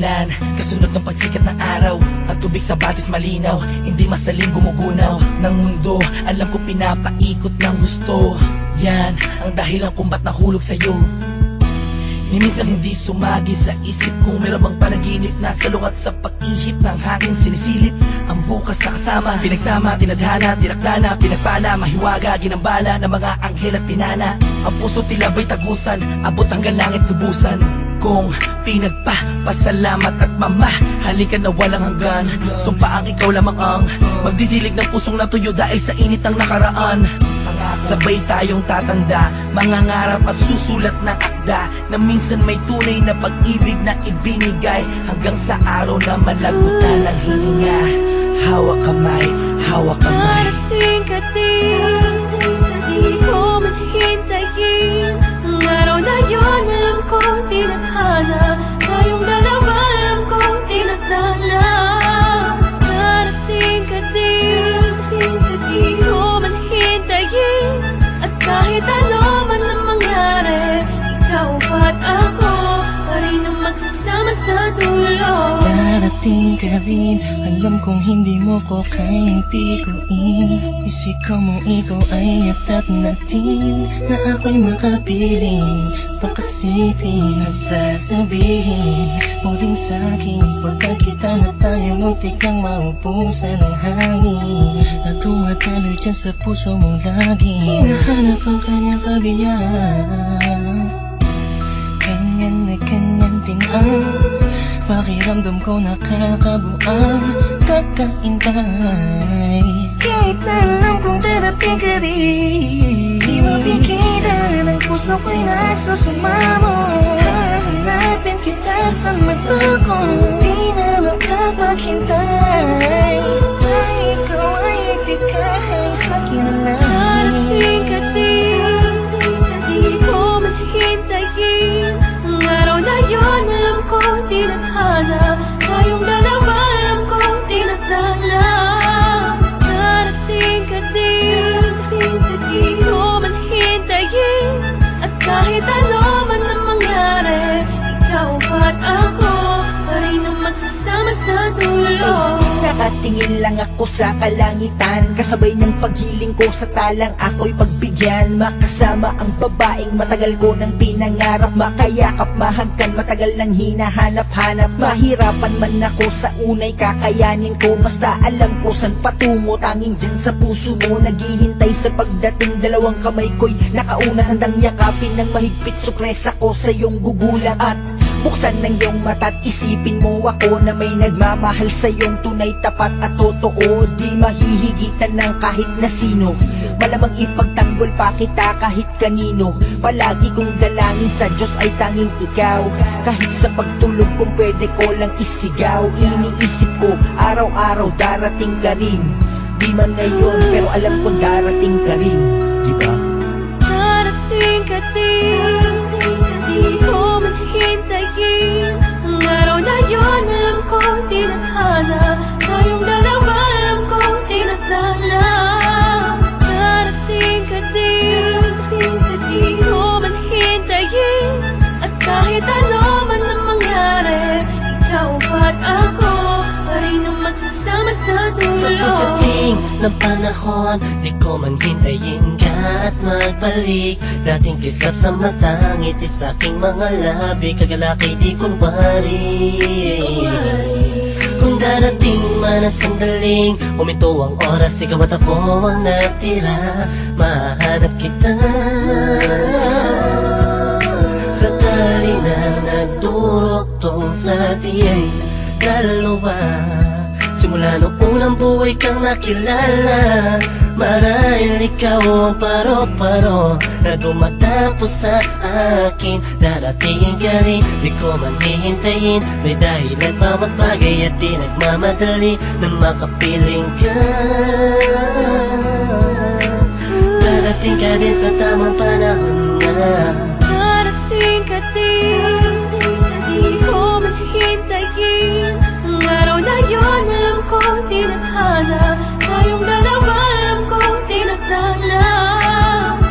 ulan, kasunod ng pagsikat ng araw. Ang tubig sa batis malinaw, hindi masaling gumugunaw ng mundo. Alam ko pinapaikot ng gusto. Yan ang dahilan kung ba't nahulog sa'yo. Ni minsan hindi sumagi sa isip kung meron bang panaginip na salungat sa pag-ihip ng hangin sinisilip. Ang bukas na kasama, pinagsama, tinadhana, tinakdana, pinagpala, mahiwaga, ginambala ng mga anghel at pinana. Ang puso tila ba'y tagusan, abot hanggang langit lubusan. Kung pinagpa, pasalamat at mamahalin ka na walang hanggan. Sumpa ang ikaw lamang ang magdidilig ng pusong natuyo dahil sa init ng nakaraan. Sabay tayong tatanda, mangangarap at susulat ng akda na minsan may tunay na pag-ibig na ibinigay hanggang sa araw na malagutan ng hininga. Hawak kamay, hawak kamay. Darating ka din, di ko man hintayin. Ang araw na yun, alam kong tinadhana. Tayong dalawa, alam kong tinadhana. Darating ka din, di ko man hintayin. At kahit ano man ang mangyari, ikaw at ako pa rin ang magsasama sa dulo. Darating ka din, alam kong hindi mo ko kayang pikuin. Isikaw mong ikaw ay atap natin, na ako'y makapiling. Pakasipin, sasabihin mo din sa'kin, pagka kita na tayo muntik kang maubusan ng hangin. Natumatalo dyan sa puso mong lagi, hinahanap ang kanyang kabiyaan. Ganyan na ganyan din ang pakiramdam ko, nakakabuang kakaintay. Kahit na alam kong darating ka rin, di mapigilan ang puso ko'y nagsusumamo. Hahanapin kita sa mata ko, di na makapaghintay. Dahil ikaw ay ibigay sa'kin na lang. Darating ka din, di ko man hintayin. Ang araw na yun, alam kong tinadhana. Tayong dalawa, alam kong tinadhana. Darating ka din, di ko man hintayin. At kahit ano man ang mangyari, ikaw at ako pa rin ang magsasama sa dulo. Nakatingin lang ako sa kalangitan, kasabay ng paghiling ko sa talang ako'y pagbigyan. Makasama ang babaeng matagal ko nang pinangarap, makayakap, mahagkan, matagal nang hinahanap-hanap. Mahirapan man ako sa unay, kakayanin ko. Basta alam ko san patungo, tanging dyan sa puso mo naghihintay sa pagdating. Dalawang kamay ko'y nakaunat, handang yakapin ng mahigpit. Sorpresa ko sa iyong gugulat at buksan ng iyong mata't isipin mo ako na may nagmamahal sa iyong tunay, tapat at totoo. Di mahihigitan ng kahit na sino, malamang ipagtanggol pa kita kahit kanino. Palagi kong dalangin sa Diyos ay tanging ikaw, kahit sa pagtulog kung pwede ko lang isigaw. Iniisip ko araw-araw darating ka rin, di man ngayon pero alam ko darating ka rin, di ba? Darating ka din, di ko man hintayin. Ang araw na yun, alam kong tinadhana. Tayong dalawa, alam kong tinadhana. Darating ka din, di ko man hintayin. At kahit ano man ang mangyari, ikaw at ako pa rin ang magsasama sa dulo. Sa pagdating ng panahon, di ko man hintayin ka at magbalik. Dating kislap sa mata, ngiti sa aking mga labi, kagalaki di kunwari. Kung darating man ang sandaling huminto ang oras, ikaw at ako ang natira. Mahanap kita sa tali na nagdurugtong sa ating dalawa. Simula nung unang buhay kang nakilala, marahil ikaw ang paro-paro na dumatapos sa akin. Darating ka rin, di ko man hihintayin. May dahilan bawat bagay at di nagmamadali na makapiling ka. Darating ka din sa tamang panahon na. Darating ka din, di ko man hintayin. Ang araw na yun, alam kong tinadhana. Tayong dalawa, alam kong tinadhana.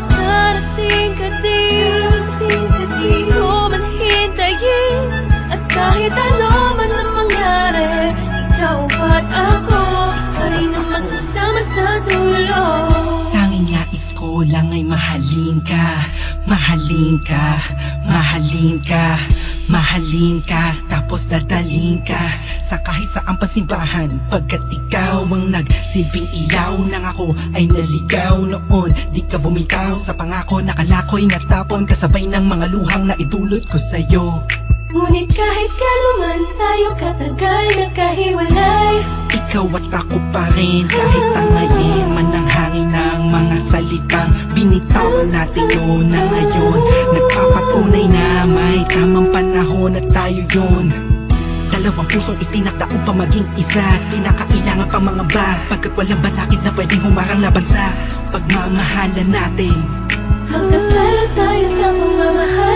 Darating ka din, di ko man hintayin. At kahit ano man at ako ay na magsasama sa dulo. Tanging nais ko lang ay mahalin ka, mahalin ka, mahalin ka, mahalin ka, tapos dadalhin ka sa kahit saang pasimbahan. Pagkat ikaw ang nagsilbing ilaw nang ako ay naligaw noon. Di ka bumitaw sa pangako, nakalako'y natapon kasabay ng mga luhang na idulot ko sa'yo. Ngunit kahit kanuman tayo katagal nagkahiwalay, Ikaw at ako pa rin kahit tangayin man ang hangin ng mga salitang binitawan natin noon na ngayon. Nagpapatunay na may tamang panahon at tayo yun. Dalawang pusong itinakda upang maging isa. Di na kailangan pa mga ba, pagkat walang balakid na pwedeng humarang laban sa pagmamahalan natin. hanggang sa tayo sa pagmamahal.